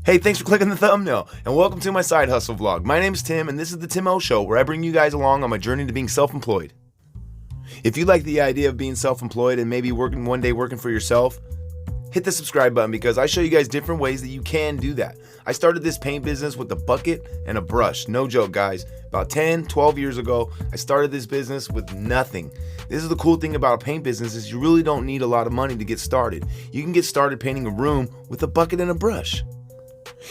Hey, thanks for clicking the thumbnail, and welcome to my side hustle vlog. My name is Tim, and this is the Tim O Show, where I bring you guys along on my journey to being self-employed. If you like the idea of being self-employed and maybe one day working for yourself, hit the subscribe button because I show you guys different ways that you can do that. I started this paint business with a bucket and a brush. No joke, guys. About 10, 12 years ago, I started this business with nothing. This is the cool thing about a paint business is you really don't need a lot of money to get started. You can get started painting a room with a bucket and a brush.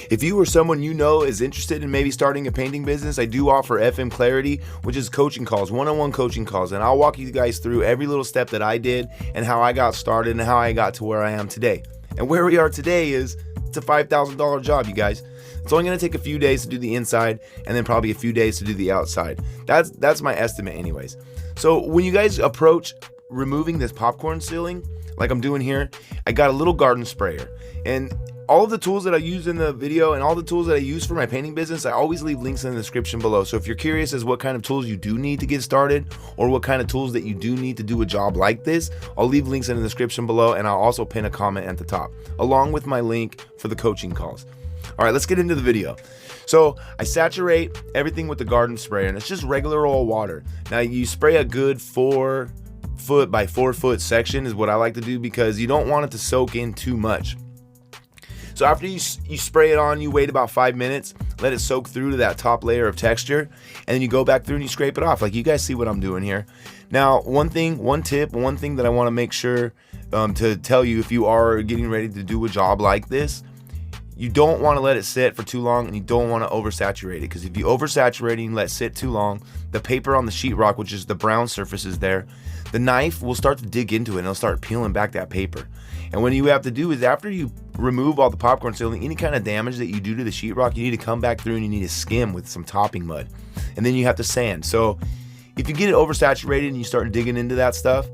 If you or someone you know is interested in maybe starting a painting business, I do offer FM Clarity, which is coaching calls, one-on-one coaching calls, and I'll walk you guys through every little step that I did and how I got started and how I got to where I am today. And where we are today is, it's a $5,000 job, you guys. It's only going to take a few days to do the inside and then probably a few days to do the outside. That's my estimate anyways. So when you guys approach removing this popcorn ceiling, like I'm doing here, I got a little garden sprayer. And all of the tools that I use in the video and all the tools that I use for my painting business, I always leave links in the description below. So if you're curious as what kind of tools you do need to get started or what kind of tools that you do need to do a job like this, I'll leave links in the description below, and I'll also pin a comment at the top along with my link for the coaching calls. All right, let's get into the video. So I saturate everything with the garden sprayer, and it's just regular old water. Now you spray a good 4 foot by 4 foot section is what I like to do because you don't want it to soak in too much. So after you spray it on, you wait about 5 minutes, let it soak through to that top layer of texture, and then you go back through and you scrape it off. Like you guys see what I'm doing here. Now, one thing that I want to make sure to tell you if you are getting ready to do a job like this, you don't want to let it sit for too long, and you don't want to oversaturate it, because if you oversaturate it and let it sit too long, the paper on the sheetrock, which is the brown surfaces there, the knife will start to dig into it and it'll start peeling back that paper. And what you have to do is after you remove all the popcorn ceiling, any kind of damage that you do to the sheetrock, you need to come back through and you need to skim with some topping mud, and then you have to sand. So if you get it oversaturated and you start digging into that stuff,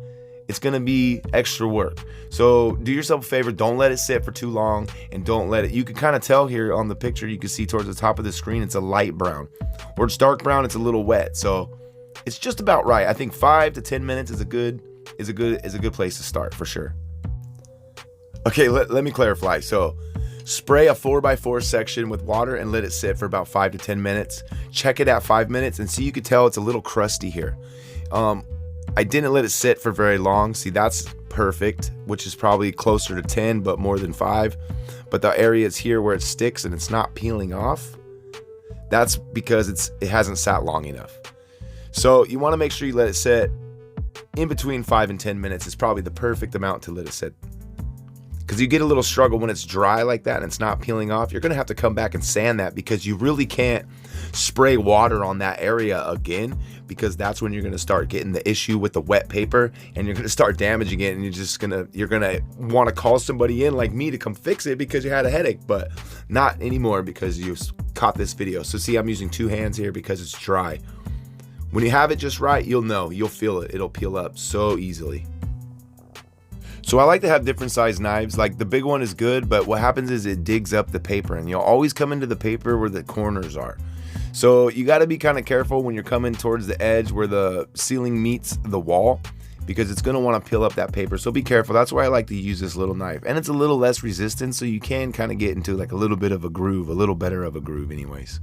it's going to be extra work. So do yourself a favor, don't let it sit for too long, and don't let it, you can kind of tell here on the picture, you can see towards the top of the screen, it's a light brown. Where it's dark brown, it's a little wet. So it's just about right. I think 5 to 10 minutes is a good place to start for sure. Okay, let me clarify. So spray a 4x4 section with water and let it sit for about 5 to 10 minutes. Check it at 5 minutes and see, you can tell it's a little crusty here. I didn't let it sit for very long. See, that's perfect, which is probably closer to 10, but more than 5. But the areas here where it sticks and it's not peeling off, that's because it hasn't sat long enough. So you want to make sure you let it sit in between 5 and 10 minutes is probably the perfect amount to let it sit. Because you get a little struggle when it's dry like that and it's not peeling off. You're going to have to come back and sand that, because you really can't spray water on that area again, because that's when you're going to start getting the issue with the wet paper and you're going to start damaging it, and you're going to want to call somebody in like me to come fix it because you had a headache, but not anymore because you caught this video. So see, I'm using 2 hands here because it's dry. When you have it just right, you'll know, you'll feel it. It'll peel up so easily. So I like to have different size knives. Like the big one is good, but what happens is it digs up the paper, and you'll always come into the paper where the corners are. So you got to be kind of careful when you're coming towards the edge where the ceiling meets the wall, because it's going to want to peel up that paper. So be careful. That's why I like to use this little knife, and it's a little less resistant, so you can kind of get into like a little bit of a groove, a little better of a groove anyways.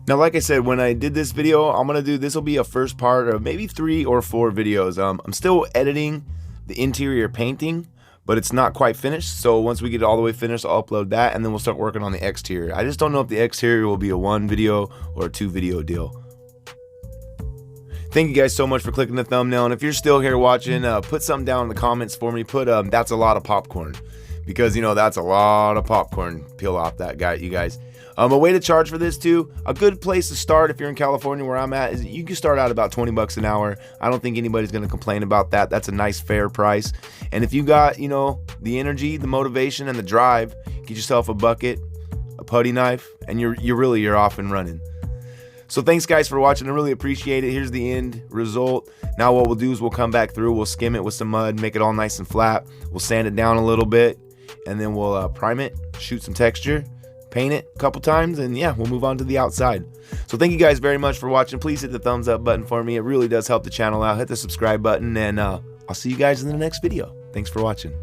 Now, like I said, when I did this video, this will be a first part of maybe 3 or 4 videos. I'm still editing the interior painting, but it's not quite finished. So once we get it all the way finished, I'll upload that, and then we'll start working on the exterior. I just don't know if the exterior will be a 1 video or a 2 video deal. Thank you guys so much for clicking the thumbnail, and if you're still here watching, put something down in the comments for me. Put that's a lot of popcorn, because you know that's a lot of popcorn peel off that guy, you guys. A way to charge for this too, a good place to start if you're in California where I'm at, is you can start out about 20 bucks an hour. I don't think anybody's going to complain about that. That's a nice fair price. And if you got, you know, the energy, the motivation, and the drive, get yourself a bucket, a putty knife, and you're off and running. So thanks guys for watching. I really appreciate it. Here's the end result. Now what we'll do is we'll come back through, we'll skim it with some mud, make it all nice and flat. We'll sand it down a little bit, and then we'll prime it, shoot some texture, paint it a couple times, and yeah, we'll move on to the outside. So thank you guys very much for watching. Please hit the thumbs up button for me. It really does help the channel out. Hit the subscribe button, and I'll see you guys in the next video. Thanks for watching.